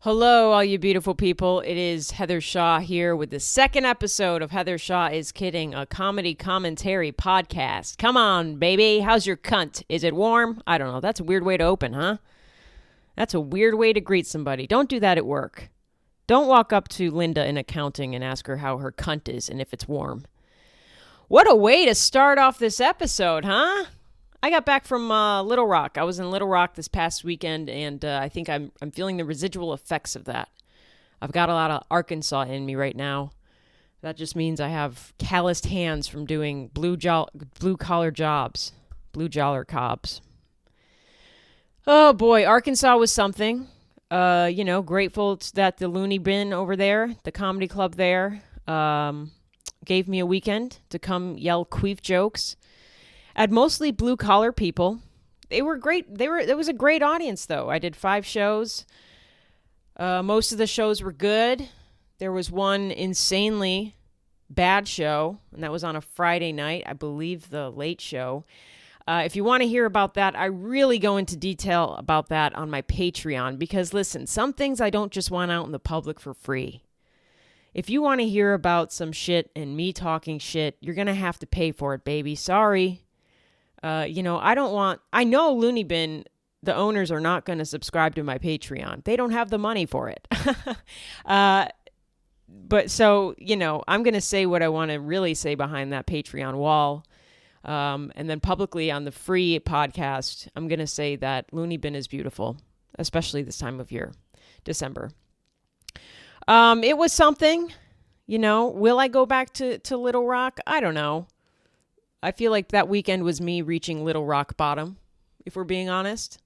Hello, all you beautiful people. It is Heather Shaw here with the second episode of Heather Shaw is Kidding, a comedy commentary podcast. Come on, baby. How's your cunt? Is it warm? I don't know. That's a weird way to open, huh? That's a weird way to greet somebody. Don't do that at work. Don't walk up to Linda in accounting and ask her how her cunt is and if it's warm. What a way to start off this episode, huh? I got back from Little Rock. I was in Little Rock this past weekend, and I think I'm feeling the residual effects of that. I've got a lot of Arkansas in me right now. That just means I have calloused hands from doing blue-collar jobs, blue-collar cobs. Oh, boy, Arkansas was something. Grateful that the Looney Bin over there, the comedy club there, gave me a weekend to come yell queef jokes at mostly blue-collar people. They were great. It was a great audience, though. I did 5 shows. Most of the shows were good. There was one insanely bad show, and that was on a Friday night, I believe the late show. If you want to hear about that, I really go into detail about that on my Patreon, because, listen, some things I don't just want out in the public for free. If you want to hear about some shit and me talking shit, you're going to have to pay for it, baby. Sorry. I know Looney Bin, the owners are not going to subscribe to my Patreon. They don't have the money for it. But so, I'm going to say what I want to really say behind that Patreon wall. And then publicly on the free podcast, I'm going to say that Looney Bin is beautiful, especially this time of year, December. It was something, will I go back to Little Rock? I don't know. I feel like that weekend was me reaching Little Rock bottom, if we're being honest.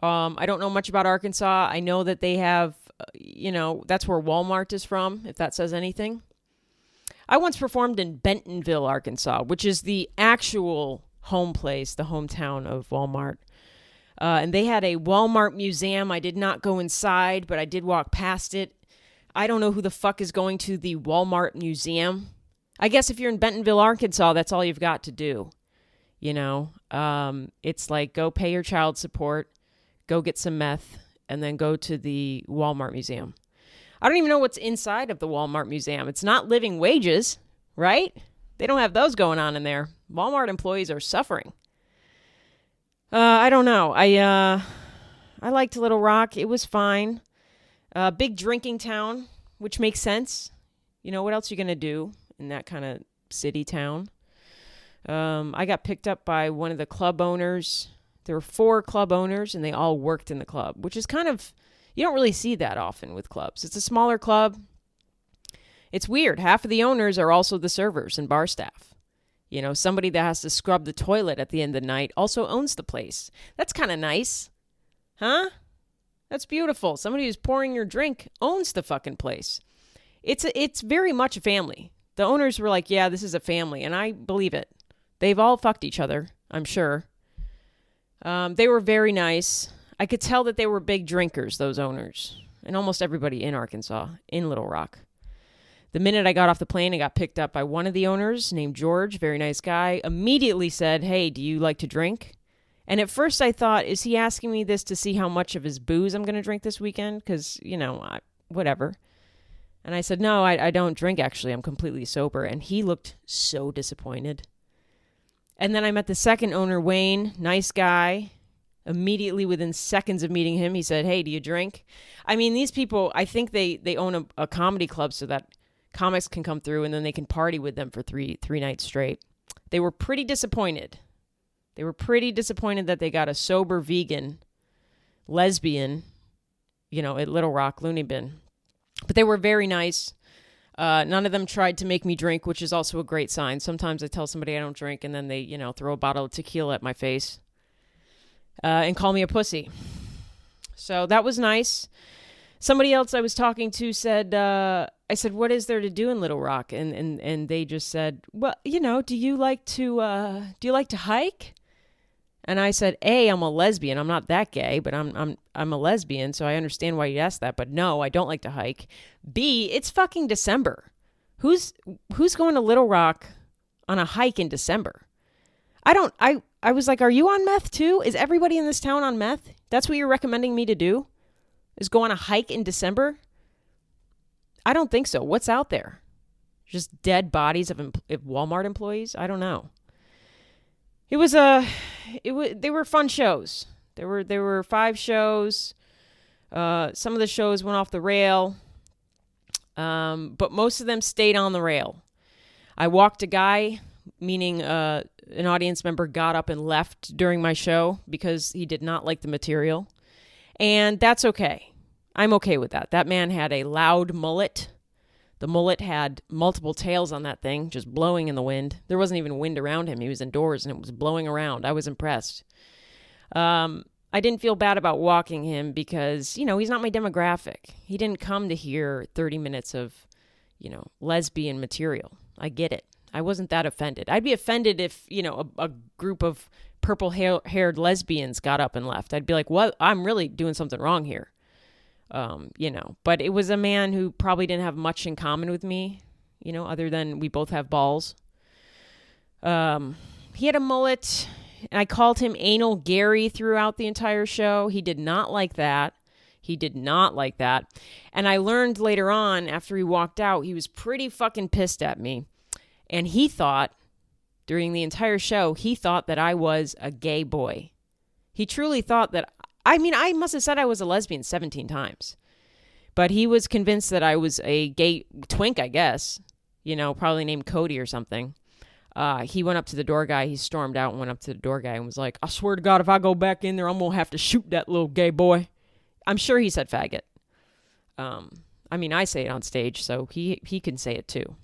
I don't know much about Arkansas. I know that they have, that's where Walmart is from, if that says anything. I once performed in Bentonville, Arkansas, which is the actual home place, the hometown of Walmart. And they had a Walmart museum. I did not go inside, but I did walk past it. I don't know who the fuck is going to the Walmart museum. I guess if you're in Bentonville, Arkansas, that's all you've got to do. It's like go pay your child support, go get some meth, and then go to the Walmart museum. I don't even know what's inside of the Walmart museum. It's not living wages, right? They don't have those going on in there. Walmart employees are suffering. I don't know. I liked Little Rock. It was fine. Big drinking town, which makes sense. What else are you going to do in that kind of city town? I got picked up by one of the club owners. There were 4 club owners, and they all worked in the club, which is kind of, you don't really see that often with clubs. It's a smaller club. It's weird. Half of the owners are also the servers and bar staff. Somebody that has to scrub the toilet at the end of the night also owns the place. That's kind of nice. Huh? That's beautiful. Somebody who's pouring your drink owns the fucking place. It's very much a family. The owners were like, yeah, this is a family, and I believe it. They've all fucked each other, I'm sure. They were very nice. I could tell that they were big drinkers, those owners, and almost everybody in Arkansas, in Little Rock. The minute I got off the plane and got picked up by one of the owners named George, very nice guy, immediately said, hey, do you like to drink? And at first I thought, is he asking me this to see how much of his booze I'm going to drink this weekend? Because, whatever. And I said, no, I don't drink, actually. I'm completely sober. And he looked so disappointed. And then I met the second owner, Wayne, nice guy. Immediately within seconds of meeting him, he said, hey, do you drink? I mean, these people, I think they own a comedy club so that comics can come through and then they can party with them for three nights straight. They were pretty disappointed. They were pretty disappointed that they got a sober vegan lesbian, at Little Rock Looney Bin. But they were very nice. None of them tried to make me drink, which is also a great sign. Sometimes I tell somebody I don't drink, and then they, throw a bottle of tequila at my face and call me a pussy. So that was nice. Somebody else I was talking to said, I said, what is there to do in Little Rock? And they just said, well, do you like to hike? And I said, A, I'm a lesbian. I'm not that gay, but I'm a lesbian, so I understand why you asked that. But no, I don't like to hike. B, it's fucking December. Who's going to Little Rock on a hike in December? I was like, are you on meth too? Is everybody in this town on meth? That's what you're recommending me to do? is go on a hike in December? I don't think so. What's out there? Just dead bodies of Walmart employees? I don't know. They were fun shows. There were 5 shows. Some of the shows went off the rail. But most of them stayed on the rail. I walked a guy, meaning an audience member got up and left during my show because he did not like the material. And that's okay. I'm okay with that. That man had a loud mullet. The mullet had multiple tails on that thing, just blowing in the wind. There wasn't even wind around him. He was indoors and it was blowing around. I was impressed. I didn't feel bad about walking him because, he's not my demographic. He didn't come to hear 30 minutes of, lesbian material. I get it. I wasn't that offended. I'd be offended if, a group of purple-haired lesbians got up and left. I'd be like, what? I'm really doing something wrong here. But it was a man who probably didn't have much in common with me, other than we both have balls. He had a mullet, and I called him Anal Gary throughout the entire show. He did not like that. And I learned later on, after he walked out, he was pretty fucking pissed at me. And he thought, during the entire show, he thought that I was a gay boy. He truly thought that, I must have said I was a lesbian 17 times. But he was convinced that I was a gay twink, I guess. Probably named Cody or something. He went up to the door guy. He stormed out and went up to the door guy and was like, I swear to God, if I go back in there, I'm going to have to shoot that little gay boy. I'm sure he said faggot. I say it on stage, so he can say it too.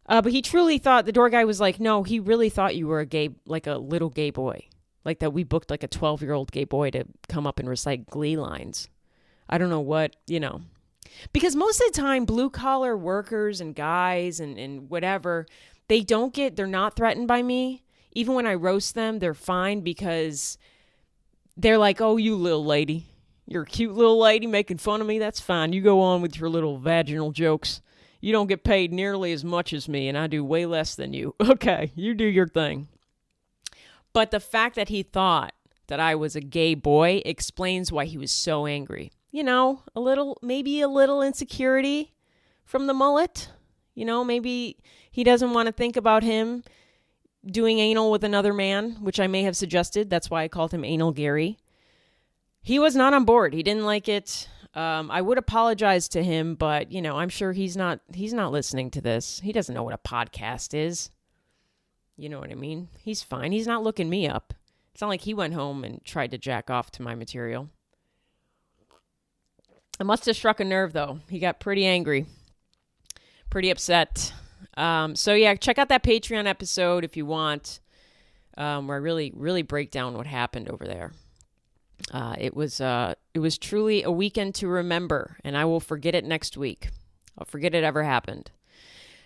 But he truly thought, the door guy was like, no, he really thought you were a little gay boy. Like that we booked like a 12-year-old gay boy to come up and recite Glee lines. I don't know what, Because most of the time, blue-collar workers and guys and whatever, they're not threatened by me. Even when I roast them, they're fine because they're like, oh, you little lady. You're a cute little lady making fun of me. That's fine. You go on with your little vaginal jokes. You don't get paid nearly as much as me, and I do way less than you. Okay, you do your thing. But the fact that he thought that I was a gay boy explains why he was so angry. Maybe a little insecurity from the mullet. Maybe he doesn't want to think about him doing anal with another man, which I may have suggested. That's why I called him Anal Gary. He was not on board. He didn't like it. I would apologize to him, but, I'm sure he's not listening to this. He doesn't know what a podcast is. You know what I mean? He's fine. He's not looking me up. It's not like he went home and tried to jack off to my material. I must have struck a nerve, though. He got pretty angry, pretty upset. So, yeah, check out that Patreon episode if you want, where I really, really break down what happened over there. It was truly a weekend to remember, and I will forget it next week. I'll forget it ever happened.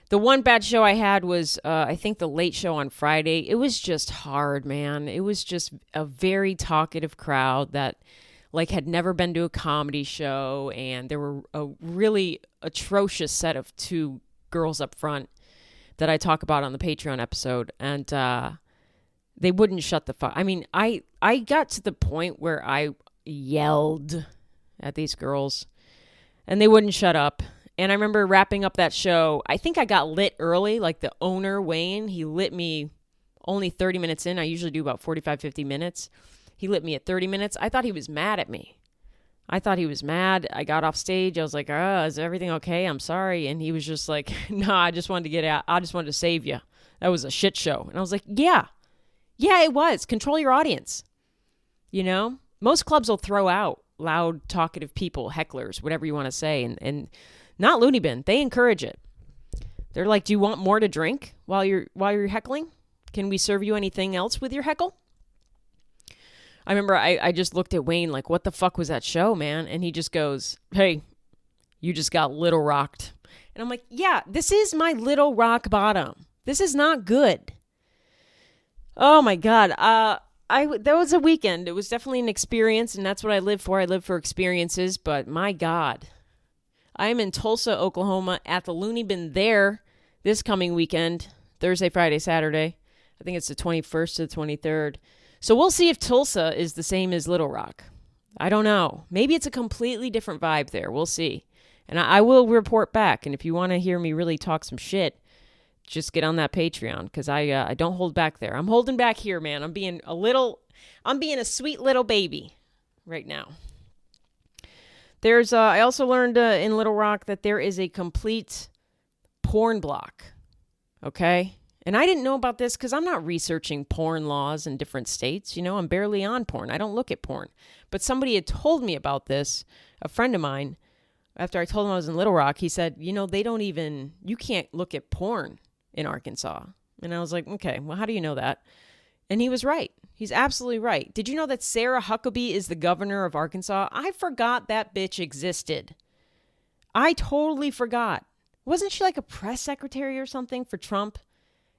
The one bad show I had was, I think, the late show on Friday. It was just hard, man. It was just a very talkative crowd that, had never been to a comedy show, and there were a really atrocious set of 2 girls up front that I talk about on the Patreon episode, and they wouldn't shut the fuck. I got to the point where I yelled at these girls, and they wouldn't shut up. And I remember wrapping up that show. I think I got lit early, like the owner, Wayne. He lit me only 30 minutes in. I usually do about 45, 50 minutes. He lit me at 30 minutes. I thought he was mad at me. I got off stage. I was like, is everything okay? I'm sorry. And he was just like, no, I just wanted to get out. I just wanted to save you. That was a shit show. And I was like, yeah, it was. Control your audience. Most clubs will throw out loud, talkative people, hecklers, whatever you want to say. And not Looney Bin. They encourage it. They're like, do you want more to drink while you're heckling? Can we serve you anything else with your heckle? I remember I just looked at Wayne like, what the fuck was that show, man? And he just goes, hey, you just got little rocked. And I'm like, yeah, this is my little rock bottom. This is not good. Oh my God. That was a weekend. It was definitely an experience, and that's what I live for. I live for experiences, but my God. I'm in Tulsa, Oklahoma at the Looney Bin there this coming weekend, Thursday, Friday, Saturday. I think it's the 21st to the 23rd. So we'll see if Tulsa is the same as Little Rock. I don't know. Maybe it's a completely different vibe there. We'll see. And I will report back. And if you want to hear me really talk some shit, just get on that Patreon, because I don't hold back there. I'm holding back here, man. I'm being a sweet little baby right now. I also learned in Little Rock that there is a complete porn block. Okay? And I didn't know about this because I'm not researching porn laws in different states. You know, I'm barely on porn. I don't look at porn. But somebody had told me about this, a friend of mine, after I told him I was in Little Rock. He said, you know, you can't look at porn in Arkansas. And I was like, okay, well, how do you know that? And he was right. He's absolutely right. Did you know that Sarah Huckabee is the governor of Arkansas? I forgot that bitch existed. I totally forgot. Wasn't she like a press secretary or something for Trump?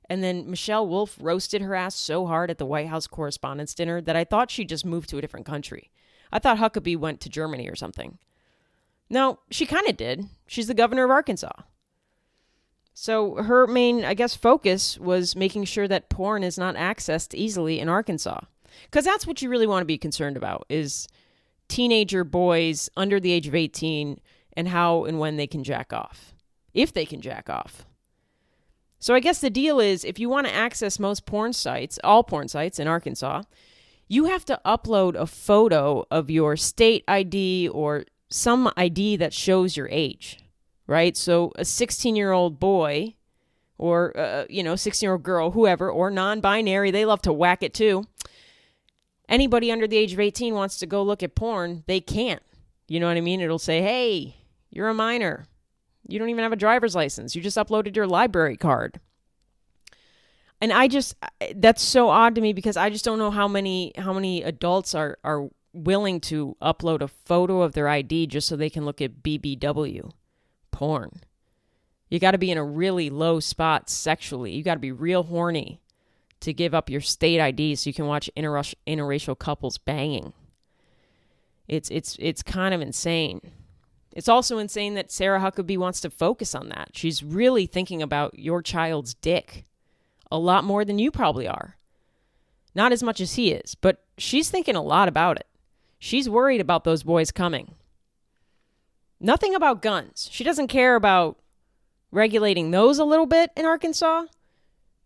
And then Michelle Wolf roasted her ass so hard at the White House Correspondents' Dinner that I thought she just moved to a different country. I thought Huckabee went to Germany or something. No, she kind of did. She's the governor of Arkansas. So her main, I guess, focus was making sure that porn is not accessed easily in Arkansas. Because that's what you really want to be concerned about, is teenager boys under the age of 18 and how and when they can jack off. If they can jack off. So I guess the deal is, if you want to access most porn sites, all porn sites in Arkansas, you have to upload a photo of your state ID or some ID that shows your age, right? So a 16-year-old boy or, 16-year-old girl, whoever, or non-binary, they love to whack it too. Anybody under the age of 18 wants to go look at porn, they can't. You know what I mean? It'll say, hey, you're a minor. You don't even have a driver's license. You just uploaded your library card. And that's so odd to me, because I just don't know how many adults are willing to upload a photo of their ID just so they can look at BBW porn. You got to be in a really low spot sexually. You got to be real horny to give up your state ID so you can watch interracial couples banging. It's kind of insane. It's also insane that Sarah Huckabee wants to focus on that. She's really thinking about your child's dick a lot more than you probably are. Not as much as he is, but she's thinking a lot about it. She's worried about those boys coming. Nothing about guns. She doesn't care about regulating those a little bit in Arkansas,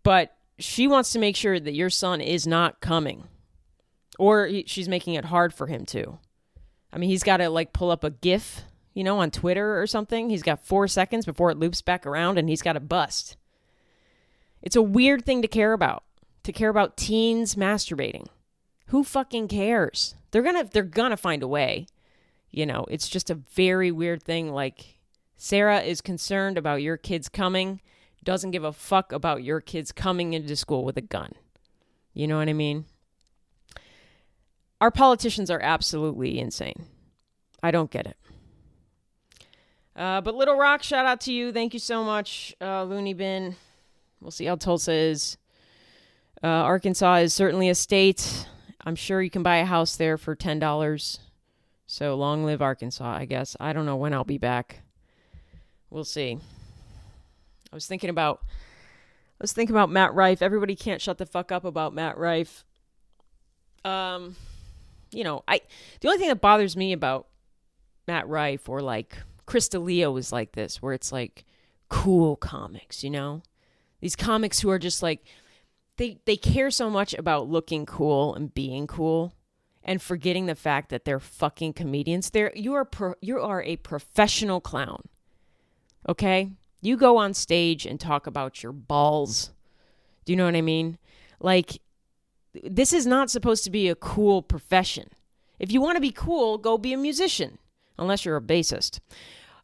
but she wants to make sure that your son is not coming. Or she's making it hard for him to. I mean, he's got to pull up a GIF, on Twitter or something. He's got 4 seconds before it loops back around and he's got to bust. It's a weird thing to care about teens masturbating. Who fucking cares? They're gonna find a way. It's just a very weird thing. Sarah is concerned about your kids coming, doesn't give a fuck about your kids coming into school with a gun. You know what I mean? Our politicians are absolutely insane. I don't get it. But Little Rock, shout out to you. Thank you so much, Looney Bin. We'll see how Tulsa is. Arkansas is certainly a state. I'm sure you can buy a house there for $10. So long live Arkansas, I guess. I don't know when I'll be back. We'll see. I was thinking about Matt Rife. Everybody can't shut the fuck up about Matt Rife. The only thing that bothers me about Matt Rife or Chris D'Elia is like this, where it's cool comics, These comics who are just they care so much about looking cool and being cool and forgetting the fact that they're fucking comedians. You are a professional clown. Okay? You go on stage and talk about your balls. Do you know what I mean? This is not supposed to be a cool profession. If you want to be cool, go be a musician. Unless you're a bassist.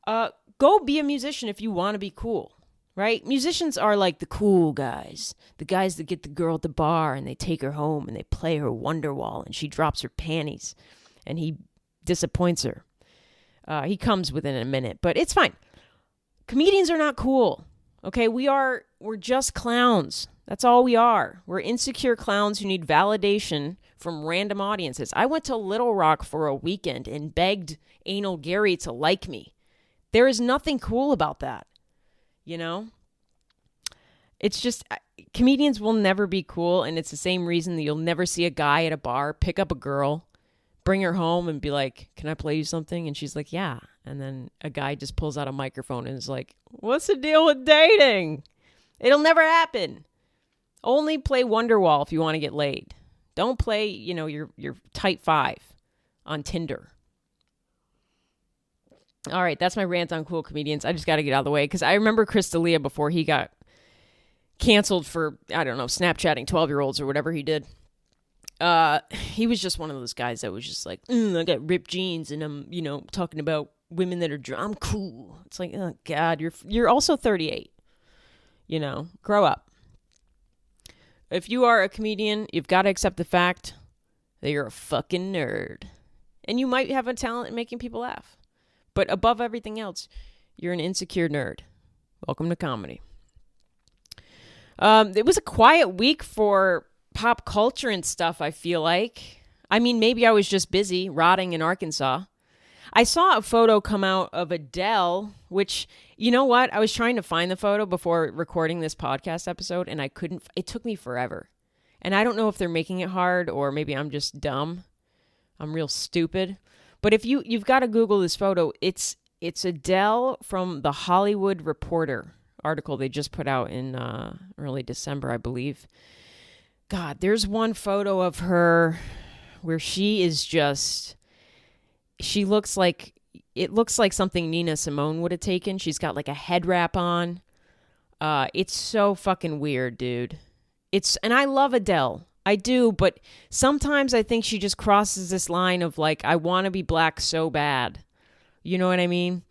Go be a musician if you want to be cool. Right? Musicians are the cool guys. The guys that get the girl at the bar and they take her home and they play her Wonderwall and she drops her panties and he disappoints her. He comes within a minute, but it's fine. Comedians are not cool. Okay? We're just clowns. That's all we are. We're insecure clowns who need validation from random audiences. I went to Little Rock for a weekend and begged Anal Gary to like me. There is nothing cool about that. It's just, comedians will never be cool, and it's the same reason that you'll never see a guy at a bar pick up a girl bring her home and be like, can I play you something? And she's like, yeah. And then a guy just pulls out a microphone and is like, what's the deal with dating? It'll never happen. Only play Wonderwall if you want to get laid. Don't play, your tight five on Tinder. All right, that's my rant on cool comedians. I just got to get out of the way because I remember Chris D'Elia before he got canceled for, I don't know, Snapchatting 12-year-olds or whatever he did. He was just one of those guys that was just like, I got ripped jeans and I'm, talking about women that are drunk. I'm cool. It's like, oh God, you're also 38. Grow up. If you are a comedian, you've got to accept the fact that you're a fucking nerd. And you might have a talent in making people laugh. But above everything else, you're an insecure nerd. Welcome to comedy. It was a quiet week for pop culture and stuff, I feel like. I mean, maybe I was just busy rotting in Arkansas. I saw a photo come out of Adele, which, you know what? I was trying to find the photo before recording this podcast episode, and I couldn't. It took me forever. And I don't know if they're making it hard or maybe I'm just dumb. I'm real stupid. But if you've got to Google this photo, it's Adele from the Hollywood Reporter article they just put out in early December, I believe. God, there's one photo of her where she looks like something Nina Simone would have taken. She's got like a head wrap on. It's so fucking weird, dude. And I love Adele. I do, but sometimes I think she just crosses this line of like, I want to be black so bad. You know what I mean?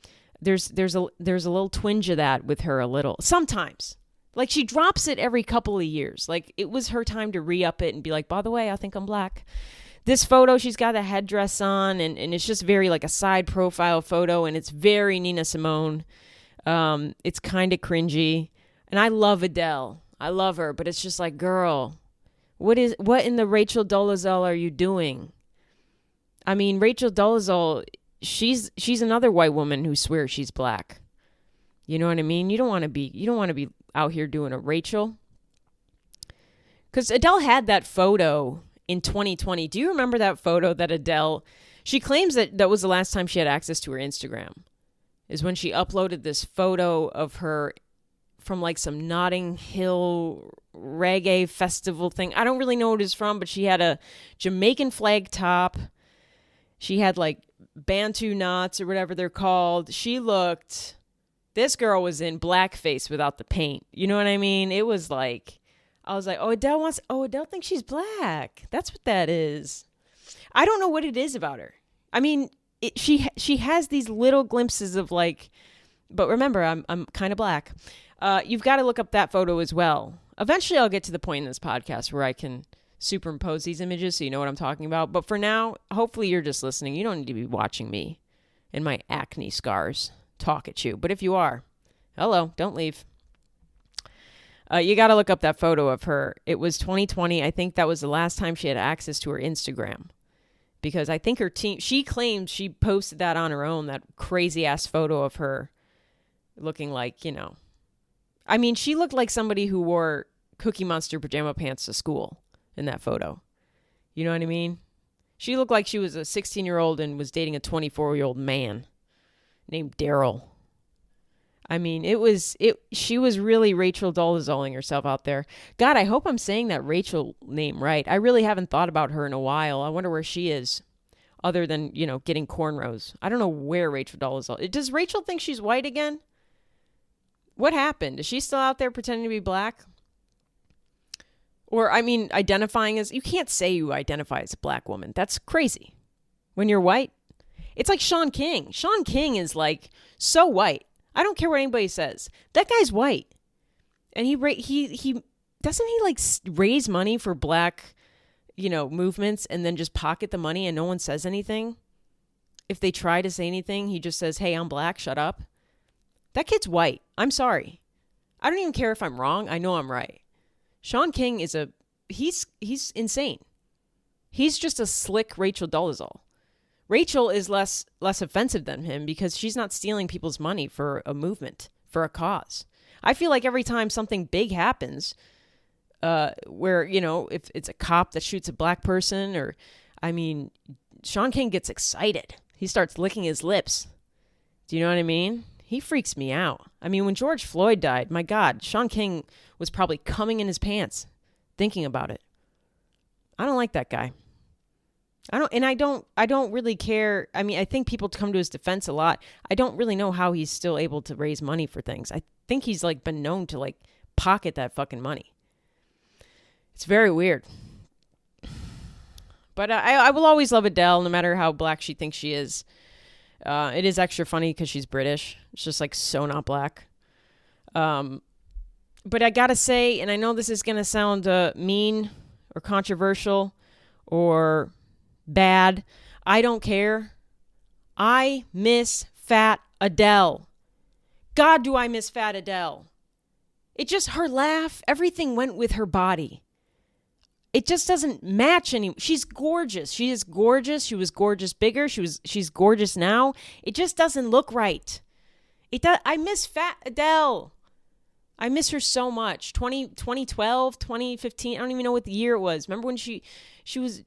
There's a little twinge of that with her a little. Sometimes. Like she drops it every couple of years. Like it was her time to re-up it and be like, by the way, I think I'm black. This photo, she's got a headdress on and it's just very like a side profile photo and it's very Nina Simone. It's kind of cringy. And I love Adele. I love her, but it's just like, girl, what in the Rachel Dolezal are you doing? I mean, Rachel Dolezal, she's another white woman who swears she's black. You know what I mean? You don't want to be out here doing a Rachel. Because Adele had that photo in 2020. Do you remember that photo that Adele, she claims that was the last time she had access to her Instagram, is when she uploaded this photo of her from like some Notting Hill reggae festival thing. I don't really know what it's from, but she had a Jamaican flag top. She had like Bantu knots or whatever they're called. This girl was in blackface without the paint. You know what I mean? It was like, I was like, Adele thinks she's black. That's what that is. I don't know what it is about her. I mean, she has these little glimpses of like, but remember, I'm kind of black. You've got to look up that photo as well. Eventually, I'll get to the point in this podcast where I can superimpose these images so you know what I'm talking about. But for now, hopefully you're just listening. You don't need to be watching me and my acne scars talk at you. But if you are, hello, don't leave. You got to look up that photo of her. It was 2020. I think that was the last time she had access to her Instagram. Because I think her team, she claimed she posted that on her own, that crazy ass photo of her looking like, I mean, she looked like somebody who wore Cookie Monster pajama pants to school in that photo. You know what I mean? She looked like she was a 16-year-old and was dating a 24-year-old man named Daryl. I mean, she was really Rachel Dolezaling herself out there. God, I hope I'm saying that Rachel name right. I really haven't thought about her in a while. I wonder where she is other than, getting cornrows. I don't know where Rachel Dolezal. Does Rachel think she's white again? What happened? Is she still out there pretending to be black? Or, I mean, identifying as... You can't say you identify as a black woman. That's crazy. When you're white. It's like Sean King. Sean King is like so white. I don't care what anybody says. That guy's white. And he doesn't he like raise money for black, movements and then just pocket the money and no one says anything? If they try to say anything, he just says, hey, I'm black, shut up. That kid's white. I'm sorry. I don't even care if I'm wrong. I know I'm right. Sean King is he's insane. He's just a slick Rachel Dolezal. Rachel is less offensive than him because she's not stealing people's money for a movement, for a cause. I feel like every time something big happens, where, if it's a cop that shoots a black person or, I mean, Sean King gets excited. He starts licking his lips. Do you know what I mean? He freaks me out. I mean, when George Floyd died, my God, Sean King was probably coming in his pants thinking about it. I don't like that guy. I don't really care. I mean, I think people come to his defense a lot. I don't really know how he's still able to raise money for things. I think he's like been known to like pocket that fucking money. It's very weird. But I will always love Adele, no matter how black she thinks she is. It is extra funny because she's British. It's just like so not black. But I gotta say, and I know this is gonna sound mean or controversial or bad. I don't care. I miss Fat Adele. God, do I miss Fat Adele. It just, her laugh, everything went with her body. It just doesn't match any. She's gorgeous. She is gorgeous. She was gorgeous bigger. She's gorgeous now. It just doesn't look right. I miss Fat Adele. I miss her so much. 2012, 2015. I don't even know what the year it was. Remember when she was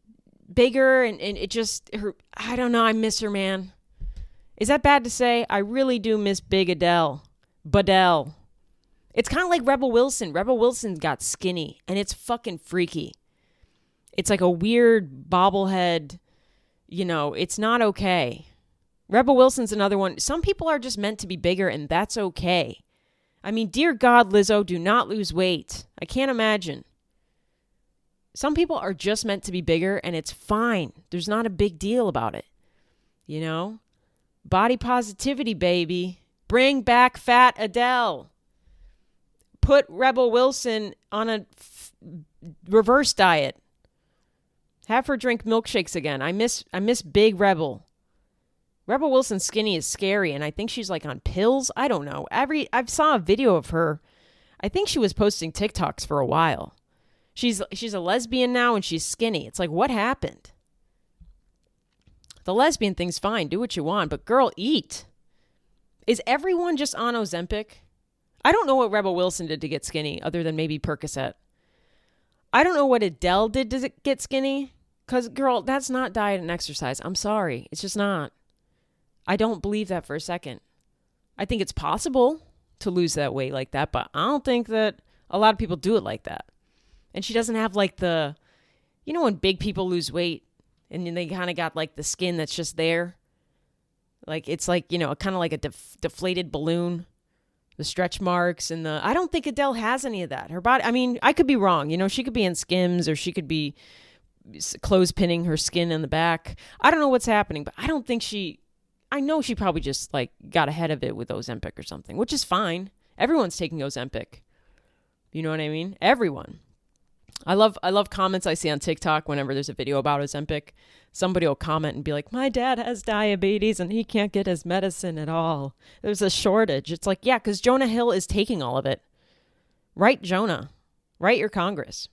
bigger and it just, I don't know. I miss her, man. Is that bad to say? I really do miss Big Adele. Badele. It's kind of like Rebel Wilson. Rebel Wilson got skinny and it's fucking freaky. It's like a weird bobblehead, it's not okay. Rebel Wilson's another one. Some people are just meant to be bigger and that's okay. I mean, dear God, Lizzo, do not lose weight. I can't imagine. Some people are just meant to be bigger and it's fine. There's not a big deal about it. Body positivity, baby. Bring back Fat Adele. Put Rebel Wilson on a reverse diet. Have her drink milkshakes again. I miss Big Rebel. Rebel Wilson skinny is scary, and I think she's like on pills. I don't know. I saw a video of her. I think she was posting TikToks for a while. She's a lesbian now, and she's skinny. It's like, what happened? The lesbian thing's fine. Do what you want, but girl, eat. Is everyone just on Ozempic? I don't know what Rebel Wilson did to get skinny, other than maybe Percocet. I don't know what Adele did to get skinny. Because, girl, that's not diet and exercise. I'm sorry. It's just not. I don't believe that for a second. I think it's possible to lose that weight like that, but I don't think that a lot of people do it like that. And she doesn't have like the, when big people lose weight and then they kind of got like the skin that's just there. Like, it's like, kind of like a deflated balloon. The stretch marks and I don't think Adele has any of that. Her body, I mean, I could be wrong. She could be in Skims or she could be clothespinning her skin in the back. I don't know what's happening, but I don't think I know she probably just like got ahead of it with Ozempic or something, which is fine. Everyone's taking Ozempic. You know what I mean? Everyone. I love comments I see on TikTok whenever there's a video about Ozempic. Somebody will comment and be like, my dad has diabetes and he can't get his medicine at all. There's a shortage. It's like, yeah, because Jonah Hill is taking all of it. Write Jonah. Write your Congress.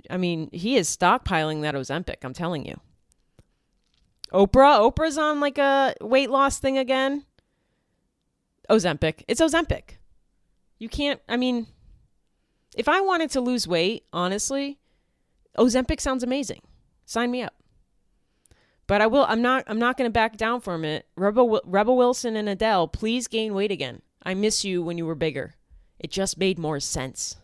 I mean, he is stockpiling that Ozempic, I'm telling you. Oprah's on like a weight loss thing again. Ozempic. It's Ozempic. You can't, I mean, if I wanted to lose weight, honestly, Ozempic sounds amazing. Sign me up. But I'm not going to back down from it. Rebel Wilson and Adele, please gain weight again. I miss you when you were bigger. It just made more sense.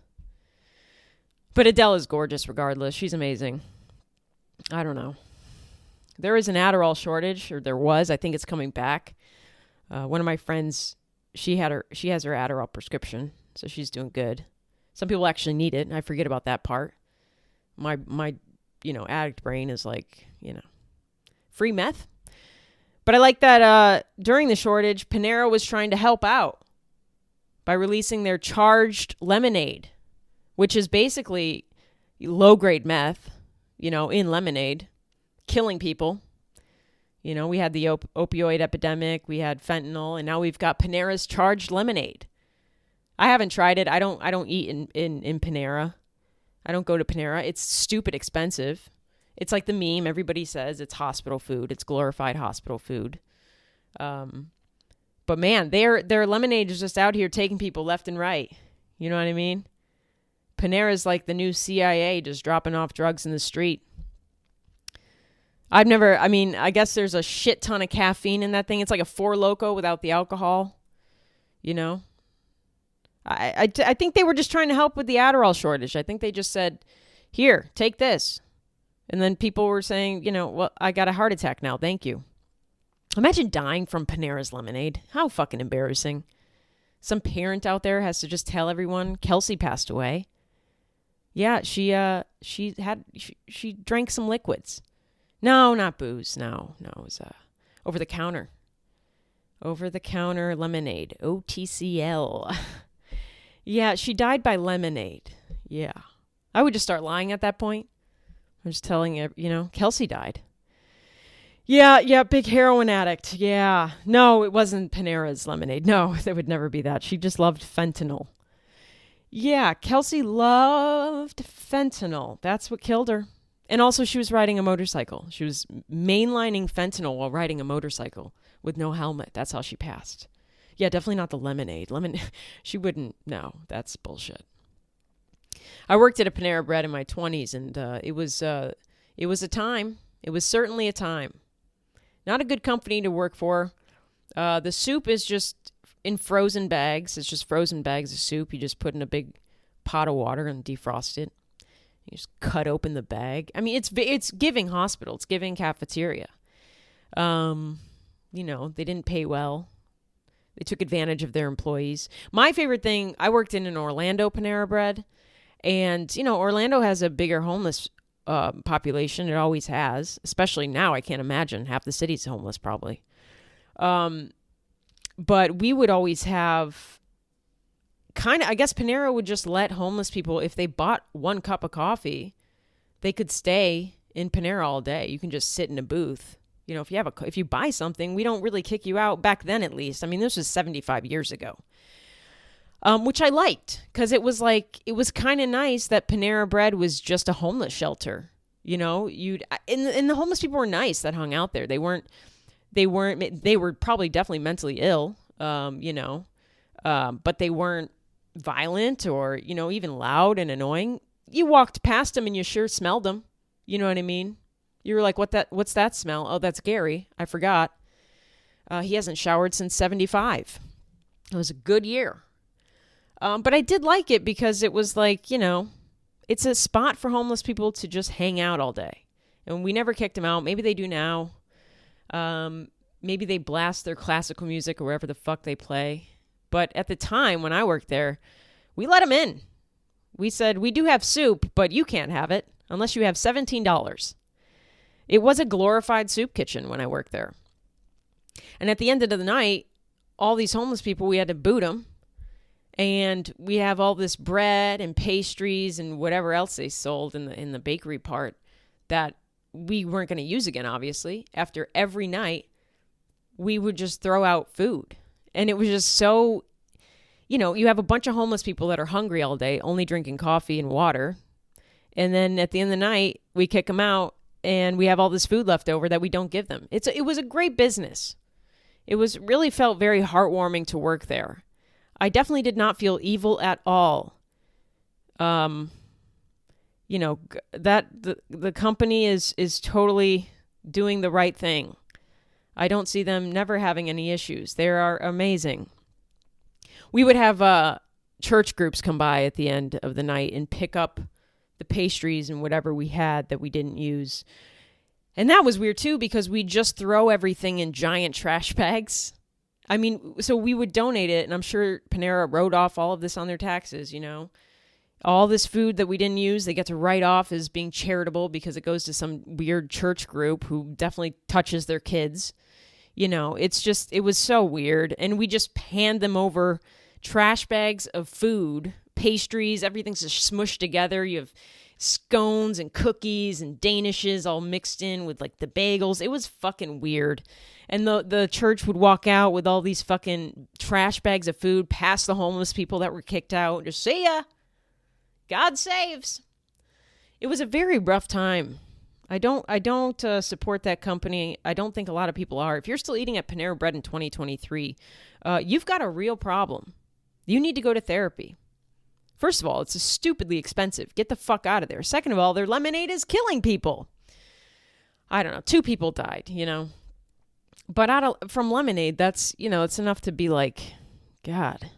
But Adele is gorgeous regardless. She's amazing. I don't know. There is an Adderall shortage, or there was. I think it's coming back. One of my friends, she has her Adderall prescription, so she's doing good. Some people actually need it, and I forget about that part. My addict brain is like, free meth. But I like that during the shortage, Panera was trying to help out by releasing their charged lemonade, which is basically low-grade meth, in lemonade, killing people. We had the opioid epidemic, we had fentanyl, and now we've got Panera's charged lemonade. I haven't tried it. I don't eat in Panera. I don't go to Panera. It's stupid expensive. It's like the meme. Everybody says it's hospital food. It's glorified hospital food. But man, their lemonade is just out here taking people left and right. You know what I mean? Panera's like the new CIA, just dropping off drugs in the street. I guess there's a shit ton of caffeine in that thing. It's like a Four Loko without the alcohol, you know? I think they were just trying to help with the Adderall shortage. I think they just said, here, take this. And then people were saying, well, I got a heart attack now. Thank you. Imagine dying from Panera's Lemonade. How fucking embarrassing. Some parent out there has to just tell everyone Kelsey passed away. Yeah, she drank some liquids. No, not booze. No, it was over the counter. Over the counter lemonade. OTCL. Yeah, she died by lemonade. Yeah. I would just start lying at that point. I'm just telling you, Kelsey died. Yeah, big heroin addict. Yeah. No, it wasn't Panera's Lemonade. No, there would never be that. She just loved fentanyl. Yeah, Kelsey loved fentanyl. That's what killed her. And also she was riding a motorcycle. She was mainlining fentanyl while riding a motorcycle with no helmet. That's how she passed. Yeah, definitely not the lemonade. She wouldn't. No, that's bullshit. I worked at a Panera Bread in my 20s, and it was a time. It was certainly a time. Not a good company to work for. The soup is just in frozen bags. It's just frozen bags of soup. You just put in a big pot of water and defrost it. You just cut open the bag. I mean, it's giving hospital. It's giving cafeteria. They didn't pay well. They took advantage of their employees. My favorite thing, I worked in an Orlando Panera Bread. And, Orlando has a bigger homeless population. It always has, especially now. I can't imagine. Half the city's homeless probably. But we would always have I guess Panera would just let homeless people, if they bought one cup of coffee, they could stay in Panera all day. You can just sit in a booth. If you buy something, we don't really kick you out back then, at least. I mean, this was 75 years ago. Which I liked, because it was kind of nice that Panera Bread was just a homeless shelter. And the homeless people were nice that hung out there. They were probably definitely mentally ill, but they weren't violent or, even loud and annoying. You walked past them and you sure smelled them. You know what I mean? You were like, what's that smell? Oh, that's Gary. I forgot. He hasn't showered since 75. It was a good year. But I did like it because it was it's a spot for homeless people to just hang out all day. And we never kicked them out. Maybe they do now. Maybe they blast their classical music or wherever the fuck they play. But at the time when I worked there, we let them in. We said, we do have soup, but you can't have it unless you have $17. It was a glorified soup kitchen when I worked there. And at the end of the night, all these homeless people, we had to boot them. And we have all this bread and pastries and whatever else they sold in the bakery part that we weren't going to use again, obviously. After every night, we would just throw out food. And it was just so, you have a bunch of homeless people that are hungry all day, only drinking coffee and water. And then at the end of the night, we kick them out and we have all this food left over that we don't give them. It was a great business. It really felt very heartwarming to work there. I definitely did not feel evil at all. That the company is totally doing the right thing. I don't see them never having any issues. They are amazing. We would have church groups come by at the end of the night and pick up the pastries and whatever we had that we didn't use. And that was weird too, because we just throw everything in giant trash bags. I mean, so we would donate it, and I'm sure Panera wrote off all of this on their taxes, All this food that we didn't use, they get to write off as being charitable because it goes to some weird church group who definitely touches their kids. It was so weird. And we just hand them over trash bags of food, pastries, everything's just smushed together. You have scones and cookies and danishes all mixed in with the bagels. It was fucking weird. And the church would walk out with all these fucking trash bags of food past the homeless people that were kicked out. Just see ya. God saves. It was a very rough time. I don't support that company. I don't think a lot of people are. If you're still eating at Panera Bread in 2023, you've got a real problem. You need to go to therapy. First of all, it's stupidly expensive. Get the fuck out of there. Second of all, their lemonade is killing people. I don't know, 2 people died, But from Lemonade, that's, it's enough to be like, God.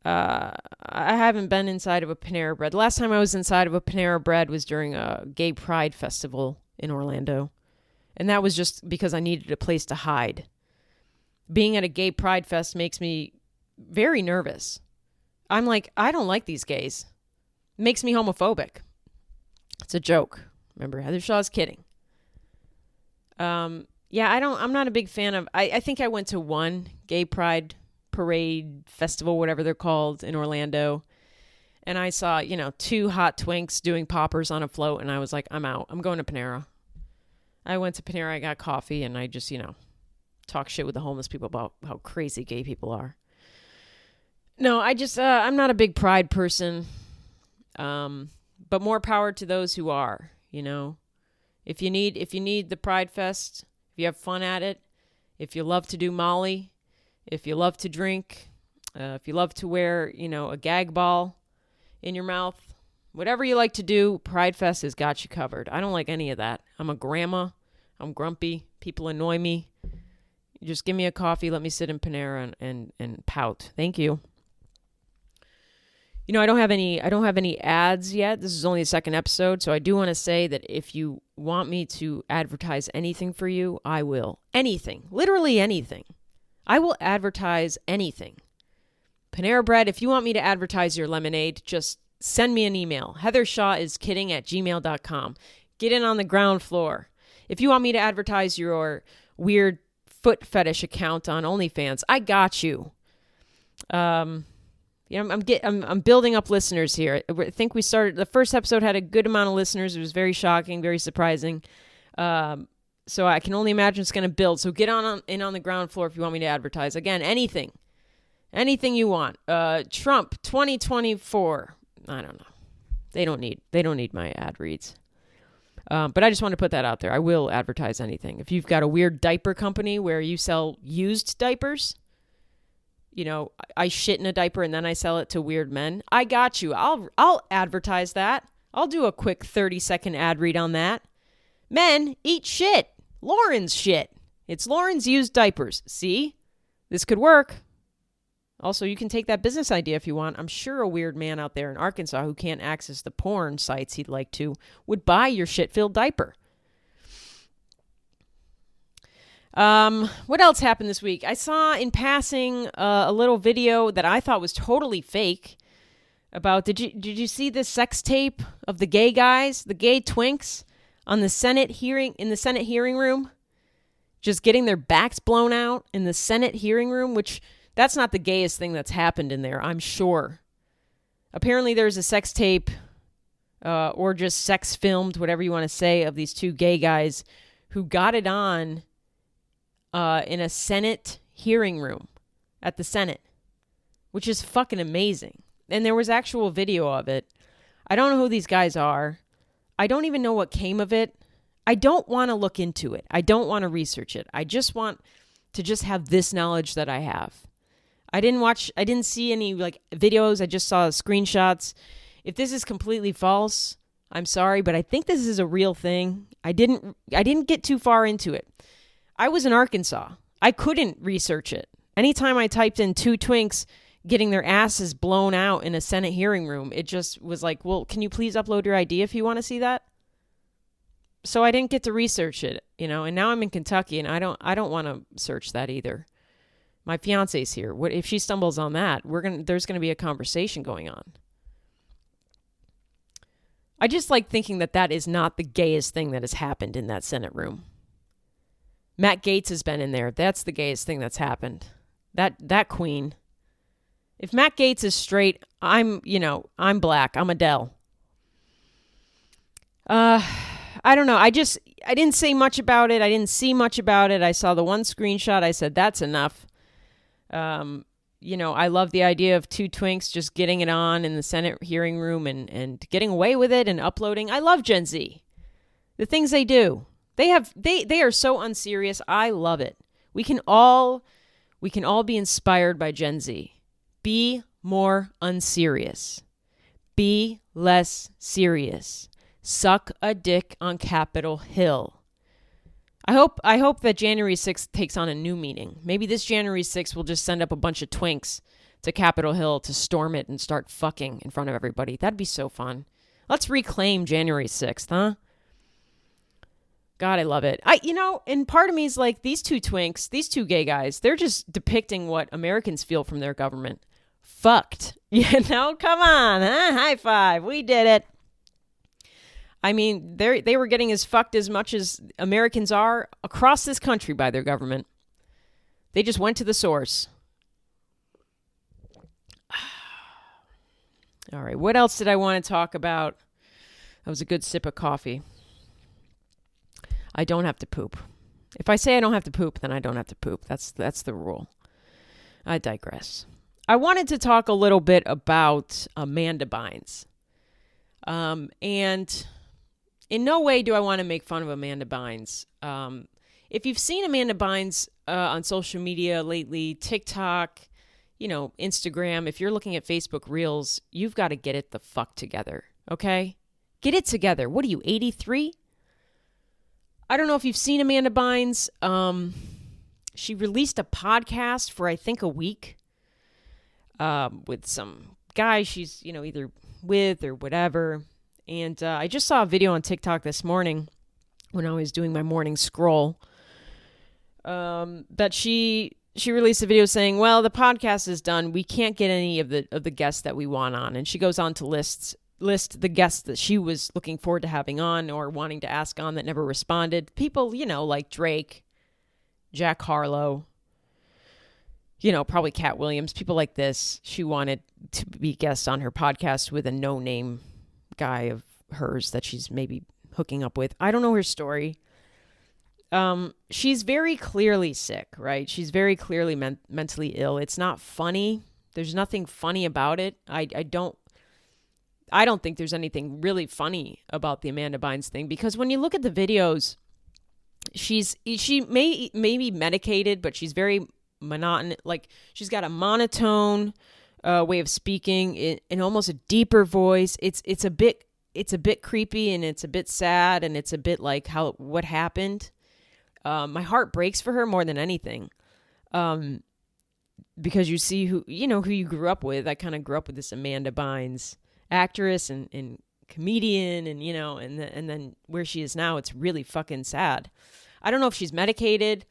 I haven't been inside of a Panera Bread. The last time I was inside of a Panera Bread was during a gay pride festival in Orlando. And that was just because I needed a place to hide. Being at a gay pride fest makes me very nervous. I'm like, I don't like these gays. It makes me homophobic. It's a joke. Remember, Heather Shaw's kidding. I'm not a big fan of, I think I went to one gay pride parade festival, whatever they're called, in Orlando. And I saw, 2 hot twinks doing poppers on a float. And I was like, I'm out. I'm going to Panera. I went to Panera, I got coffee, and I just, talk shit with the homeless people about how crazy gay people are. No, I'm not a big pride person. But more power to those who are, If you need the Pride Fest, if you have fun at it, if you love to do Molly, if you love to drink, if you love to wear, a gag ball in your mouth, whatever you like to do, Pride Fest has got you covered. I don't like any of that. I'm a grandma. I'm grumpy. People annoy me. You just give me a coffee. Let me sit in Panera and pout. Thank you. I don't have any ads yet. This is only the 2nd episode, so I do want to say that if you want me to advertise anything for you, I will. Anything. Literally anything. I will advertise anything. Panera Bread, if you want me to advertise your lemonade, just send me an email. heathershawIsKidding@gmail.com. Get in on the ground floor. If you want me to advertise your weird foot fetish account on OnlyFans, I got you. I'm building up listeners here. I think we started, the first episode had a good amount of listeners. It was very shocking, very surprising. So I can only imagine it's going to build. So get in on the ground floor if you want me to advertise. Again, anything you want. Trump 2024. I don't know. They don't need my ad reads. But I just want to put that out there. I will advertise anything. If you've got a weird diaper company where you sell used diapers, I shit in a diaper and then I sell it to weird men, I got you. I'll advertise that. I'll do a quick 30-second ad read on that. Men eat shit. Lauren's shit. It's Lauren's used diapers. See? This could work. Also, you can take that business idea if you want. I'm sure a weird man out there in Arkansas who can't access the porn sites he'd like to would buy your shit-filled diaper. What else happened this week? I saw in passing a little video that I thought was totally fake about, did you see this sex tape of the gay guys, the gay twinks in the Senate hearing room, just getting their backs blown out in the Senate hearing room, which that's not the gayest thing that's happened in there, I'm sure. Apparently there's a sex tape, or just sex filmed, whatever you want to say, of these 2 gay guys who got it on in a Senate hearing room at the Senate, which is fucking amazing. And there was actual video of it. I don't know who these guys are. I don't even know what came of it. I don't want to look into it. I don't want to research it. I just want to just have this knowledge that I have. I didn't see any videos. I just saw screenshots. If this is completely false, I'm sorry, but I think this is a real thing. I didn't get too far into it. I was in Arkansas. I couldn't research it. Anytime I typed in 2 twinks getting their asses blown out in a Senate hearing room, it just was like, well, can you please upload your ID if you want to see that? So I didn't get to research it, and now I'm in Kentucky and I don't want to search that either. My fiance's here. What if she stumbles on that? There's going to be a conversation going on. I just like thinking that is not the gayest thing that has happened in that Senate room. Matt Gaetz has been in there. That's the gayest thing that's happened. That queen. If Matt Gaetz is straight, I'm black. I'm Adele. I don't know. I didn't say much about it. I didn't see much about it. I saw the one screenshot. I said, that's enough. I love the idea of 2 twinks just getting it on in the Senate hearing room and getting away with it and uploading. I love Gen Z. The things they do. They are so unserious. I love it. We can all be inspired by Gen Z. Be more unserious. Be less serious. Suck a dick on Capitol Hill. I hope that January 6th takes on a new meaning. Maybe this January 6th will just send up a bunch of twinks to Capitol Hill to storm it and start fucking in front of everybody. That'd be so fun. Let's reclaim January 6th, huh? God, I love it. And part of me is like, these two twinks, these two gay guys, they're just depicting what Americans feel from their government. Fucked. Come on, huh? High five. We did it. I mean, they were getting as fucked as much as Americans are across this country by their government. They just went to the source. All right, what else did I want to talk about? That was a good sip of coffee. I don't have to poop. If I say I don't have to poop, then I don't have to poop. That's the rule. I digress. I wanted to talk a little bit about Amanda Bynes. And in no way do I want to make fun of Amanda Bynes. If you've seen Amanda Bynes on social media lately, TikTok, Instagram, if you're looking at Facebook Reels, you've got to get it the fuck together, okay? Get it together. What are you, 83? I don't know if you've seen Amanda Bynes. She released a podcast for, I think, a week with some guy she's, either with or whatever. And I just saw a video on TikTok this morning when I was doing my morning scroll that she released a video saying, well, the podcast is done. We can't get any of the guests that we want on. And she goes on to list the guests that she was looking forward to having on or wanting to ask on that never responded. People, like Drake, Jack Harlow, probably Cat Williams, people like this. She wanted to be guests on her podcast with a no-name guy of hers that she's maybe hooking up with. I don't know her story. She's very clearly sick, right? She's very clearly mentally ill. It's not funny. There's nothing funny about it. I don't think there's anything really funny about the Amanda Bynes thing, because when you look at the videos, she may be medicated, but she's very monotonous. Like, she's got a monotone way of speaking in almost a deeper voice. It's a bit creepy, and it's a bit sad, and it's a bit like what happened. My heart breaks for her more than anything. Because you see who you grew up with. I kind of grew up with this Amanda Bynes, actress and comedian, and then where she is now, it's really fucking sad. I don't know if she's medicated,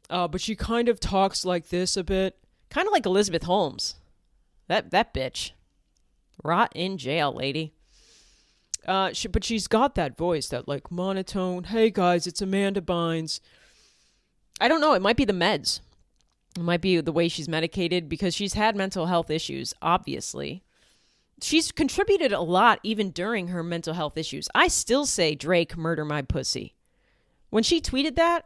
but she kind of talks like this a bit, kind of like Elizabeth Holmes. That bitch, rot in jail, lady. But she's got that voice, that like monotone. Hey guys, it's Amanda Bynes. I don't know. It might be the meds. It might be the way she's medicated, because she's had mental health issues, obviously. She's contributed a lot even during her mental health issues. I still say, Drake, murder my pussy. When she tweeted that,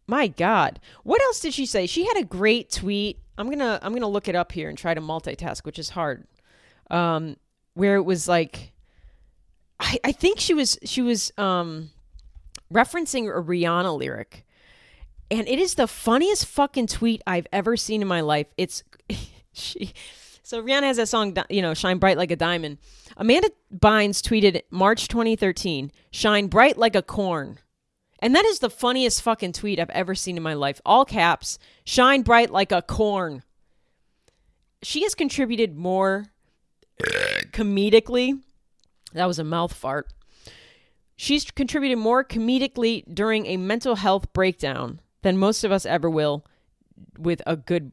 my God. What else did she say? She had a great tweet. I'm gonna look it up here and try to multitask, which is hard. Where it was like, I think she was referencing a Rihanna lyric. And it is the funniest fucking tweet I've ever seen in my life. So Rihanna has that song, Shine Bright Like a Diamond. Amanda Bynes tweeted March 2013, shine bright like a corn. And that is the funniest fucking tweet I've ever seen in my life. All caps, shine bright like a corn. She has contributed more comedically. That was a mouth fart. She's contributed more comedically during a mental health breakdown than most of us ever will with a good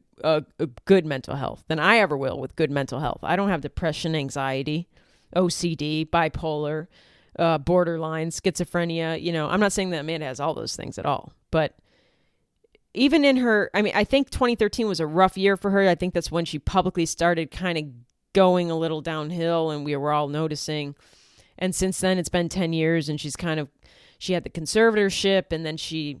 mental health, than I ever will with good mental health. I don't have depression, anxiety, OCD, bipolar, borderline, schizophrenia. I'm not saying that Amanda has all those things at all, but even in her, I think 2013 was a rough year for her. I think that's when she publicly started kind of going a little downhill, and we were all noticing. And since then, it's been 10 years, and she had the conservatorship, and then she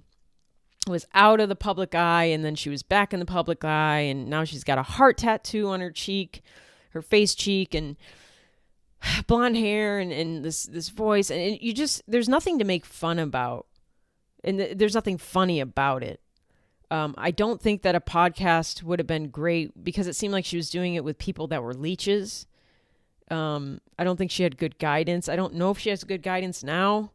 was out of the public eye, and then she was back in the public eye, and now she's got a heart tattoo on her cheek, her face cheek, and blonde hair, and this voice, and there's nothing to make fun about, and there's nothing funny about it. I don't think that a podcast would have been great, because it seemed like she was doing it with people that were leeches, I don't think she had good guidance. I don't know if she has good guidance now.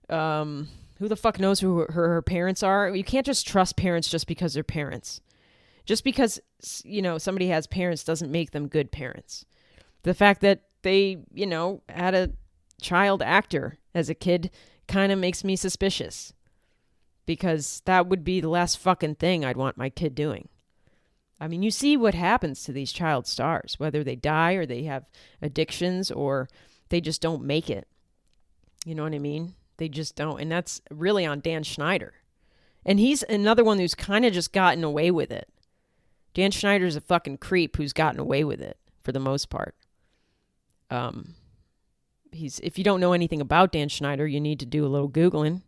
Who the fuck knows who her parents are? You can't just trust parents just because they're parents. Just because, somebody has parents doesn't make them good parents. The fact that they, had a child actor as a kid kind of makes me suspicious. Because that would be the last fucking thing I'd want my kid doing. I mean, you see what happens to these child stars, whether they die or they have addictions or they just don't make it. You know what I mean? They just don't. And that's really on Dan Schneider. And he's another one who's kind of just gotten away with it. Dan Schneider's a fucking creep who's gotten away with it for the most part. If you don't know anything about Dan Schneider, you need to do a little Googling.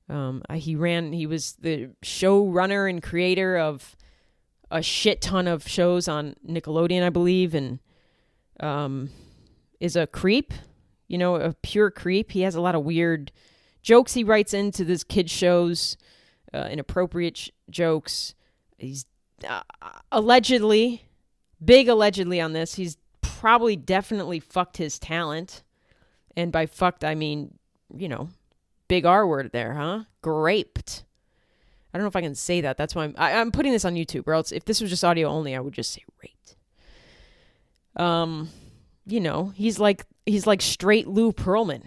He was the showrunner and creator of a shit ton of shows on Nickelodeon, I believe, and is a creep, a pure creep. He has a lot of weird jokes he writes into this kid shows, inappropriate jokes. He's allegedly on this, he's probably definitely fucked his talent. And by fucked, I mean, big R word there, huh? Graped. I don't know if I can say that. That's why I'm putting this on YouTube, or else if this was just audio only, I would just say raped. He's like straight Lou Pearlman.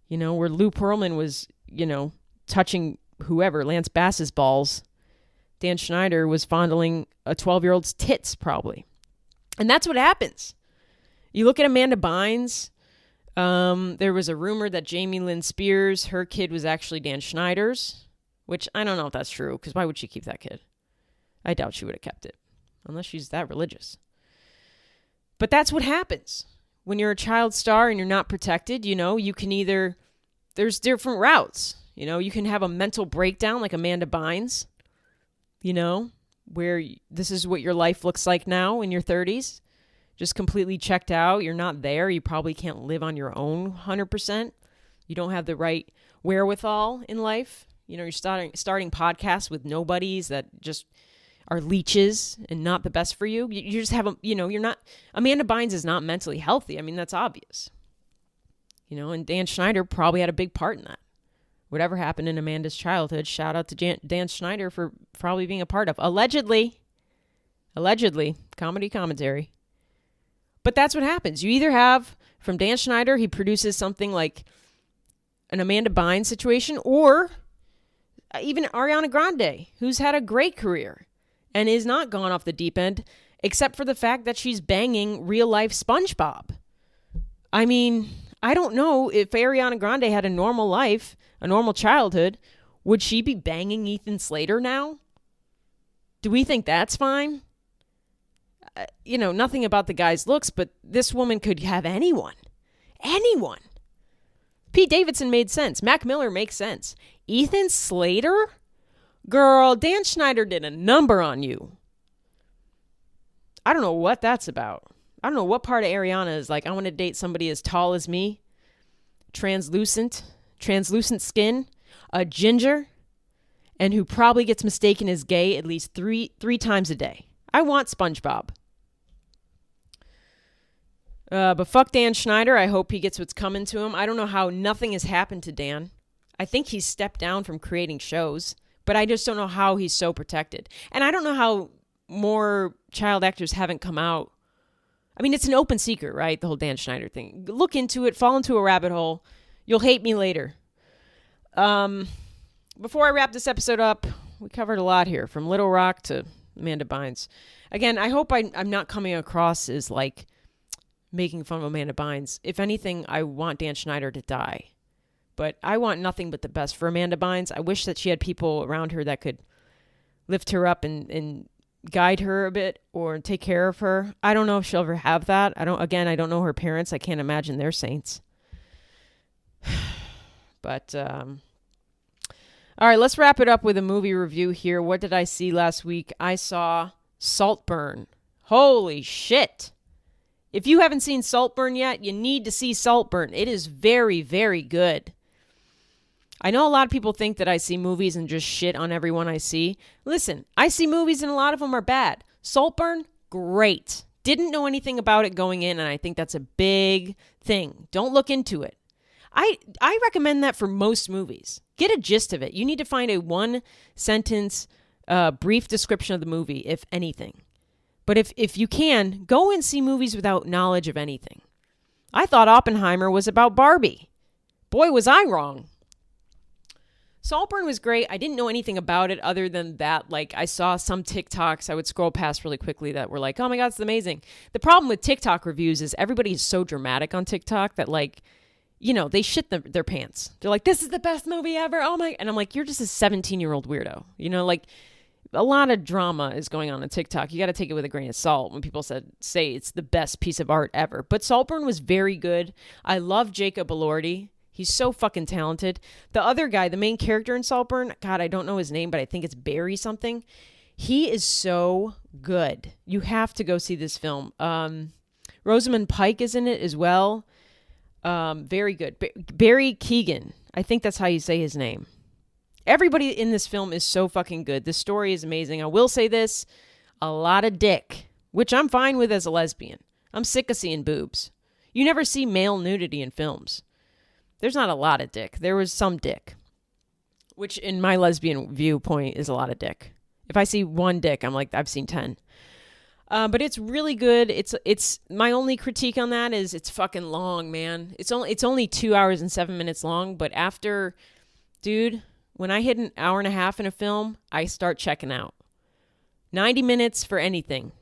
Where Lou Pearlman was, touching whoever, Lance Bass's balls. Dan Schneider was fondling a 12-year-old's tits, probably. And that's what happens. You look at Amanda Bynes. There was a rumor that Jamie Lynn Spears, her kid was actually Dan Schneider's, which I don't know if that's true, because why would she keep that kid? I doubt she would have kept it, unless she's that religious. But that's what happens. When you're a child star and you're not protected, you can either, there's different routes. You can have a mental breakdown like Amanda Bynes, where this is what your life looks like now in your 30s. Just completely checked out. You're not there. You probably can't live on your own 100%. You don't have the right wherewithal in life. You're starting podcasts with nobodies that just are leeches and not the best for you. You just have you're not, Amanda Bynes is not mentally healthy. I mean, that's obvious. And Dan Schneider probably had a big part in that. Whatever happened in Amanda's childhood, shout out to Dan Schneider for probably being a part of. Allegedly, commentary. But that's what happens. You either have, from Dan Schneider, he produces something like an Amanda Bynes situation, or even Ariana Grande, who's had a great career and is not gone off the deep end, except for the fact that she's banging real-life SpongeBob. I mean, I don't know if Ariana Grande had a normal life, a normal childhood. Would she be banging Ethan Slater now? Do we think that's fine? Nothing about the guy's looks, but this woman could have anyone. Anyone. Pete Davidson made sense. Mac Miller makes sense. Ethan Slater? Girl, Dan Schneider did a number on you. I don't know what that's about. I don't know what part of Ariana is like, I want to date somebody as tall as me, translucent skin, a ginger, and who probably gets mistaken as gay at least three times a day. I want SpongeBob. But fuck Dan Schneider. I hope he gets what's coming to him. I don't know how nothing has happened to Dan. I think he's stepped down from creating shows, but I just don't know how he's so protected. And I don't know how more child actors haven't come out. I mean, it's an open secret, right? The whole Dan Schneider thing. Look into it. Fall into a rabbit hole. You'll hate me later. Before I wrap this episode up, we covered a lot here, from Little Rock to Amanda Bynes. Again, I hope I'm not coming across as like making fun of Amanda Bynes. If anything, I want Dan Schneider to die. But I want nothing but the best for Amanda Bynes. I wish that she had people around her that could lift her up and guide her a bit or take care of her. I don't know if she'll ever have that. I don't know her parents. I can't imagine they're saints. But, all right, let's wrap it up with a movie review here. What did I see last week? I saw Saltburn. Holy shit. If you haven't seen Saltburn yet, you need to see Saltburn. It is very, very good. I know a lot of people think that I see movies and just shit on everyone I see. Listen, I see movies and a lot of them are bad. Saltburn, great. Didn't know anything about it going in, and I think that's a big thing. Don't look into it. I recommend that for most movies. Get a gist of it. You need to find a one-sentence brief description of the movie, if anything. But if you can, go and see movies without knowledge of anything. I thought Oppenheimer was about Barbie. Boy, was I wrong. Saltburn was great. I didn't know anything about it other than that. Like, I saw some TikToks I would scroll past really quickly that were like, oh my God, it's amazing. The problem with TikTok reviews is everybody is so dramatic on TikTok that, like, you know, they shit their pants. They're like, this is the best movie ever. Oh my. And I'm like, you're just a 17-year-old weirdo. You know, like, a lot of drama is going on TikTok. You got to take it with a grain of salt when people say it's the best piece of art ever. But Saltburn was very good. I love Jacob Elordi. He's so fucking talented. The other guy, the main character in Saltburn, God, I don't know his name, but I think it's Barry something. He is so good. You have to go see this film. Rosamund Pike is in it as well. Very good. Barry Keoghan. I think that's how you say his name. Everybody in this film is so fucking good. The story is amazing. I will say this, a lot of dick, which I'm fine with as a lesbian. I'm sick of seeing boobs. You never see male nudity in films. There's not a lot of dick. There was some dick, which in my lesbian viewpoint is a lot of dick. If I see one dick, I'm like, I've seen 10. But it's really good. It's my only critique on that is it's fucking long, man. It's only 2 hours and 7 minutes long. But after, dude, when I hit an hour and a half in a film, I start checking out. 90 minutes for anything.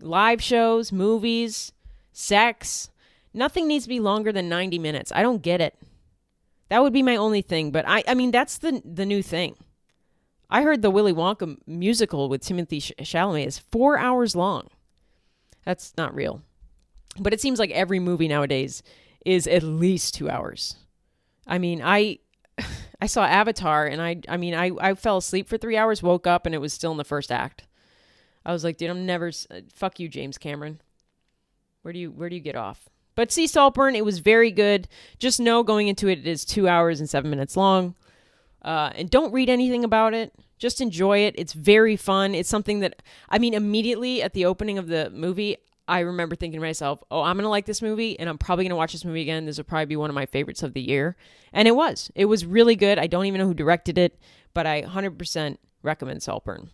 Live shows, movies, sex. Nothing needs to be longer than 90 minutes. I don't get it. That would be my only thing. But I mean, that's the new thing. I heard the Willy Wonka musical with Timothée Chalamet is 4 hours long. That's not real. But it seems like every movie nowadays is at least 2 hours. I mean, I saw Avatar and I fell asleep for 3 hours, woke up, and it was still in the first act. I was like, dude, I'm never, fuck you, James Cameron. Where do you get off? But see Saltburn, it was very good. Just know going into it, it is 2 hours and 7 minutes long. And don't read anything about it. Just enjoy it. It's very fun. It's something that, I mean, immediately at the opening of the movie, I remember thinking to myself, oh, I'm going to like this movie, and I'm probably going to watch this movie again. This will probably be one of my favorites of the year. And it was. It was really good. I don't even know who directed it, but I 100% recommend Saltburn.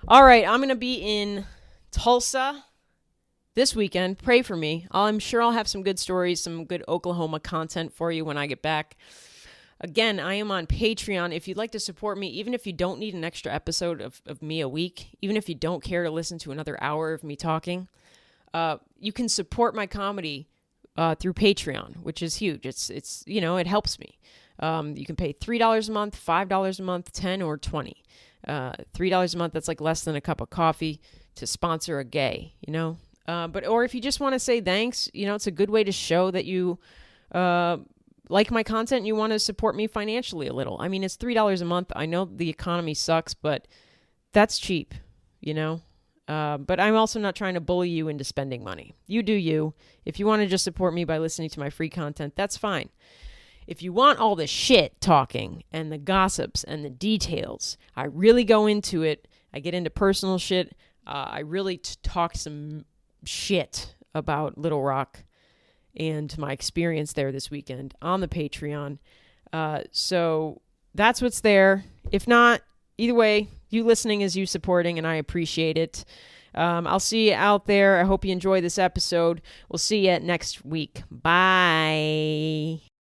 All right, I'm going to be in Tulsa this weekend. Pray for me. I'm sure I'll have some good stories, some good Oklahoma content for you when I get back. Again, I am on Patreon. If you'd like to support me, even if you don't need an extra episode of me a week, even if you don't care to listen to another hour of me talking, you can support my comedy through Patreon, which is huge. It's you know, it helps me. You can pay $3 a month, $5 a month, 10 or 20. $3 a month, that's like less than a cup of coffee to sponsor a gay, you know? Or if you just want to say thanks, you know, it's a good way to show that you like my content and you want to support me financially a little. I mean, it's $3 a month. I know the economy sucks, but that's cheap, you know? But I'm also not trying to bully you into spending money. You do you. If you want to just support me by listening to my free content, that's fine. If you want all the shit talking and the gossips and the details, I really go into it. I get into personal shit. I really talk some shit about Little Rock and my experience there this weekend on the Patreon. So that's what's there. If not, either way, you listening is you supporting, and I appreciate it. I'll see you out there. I hope you enjoy this episode. We'll see you next week. Bye.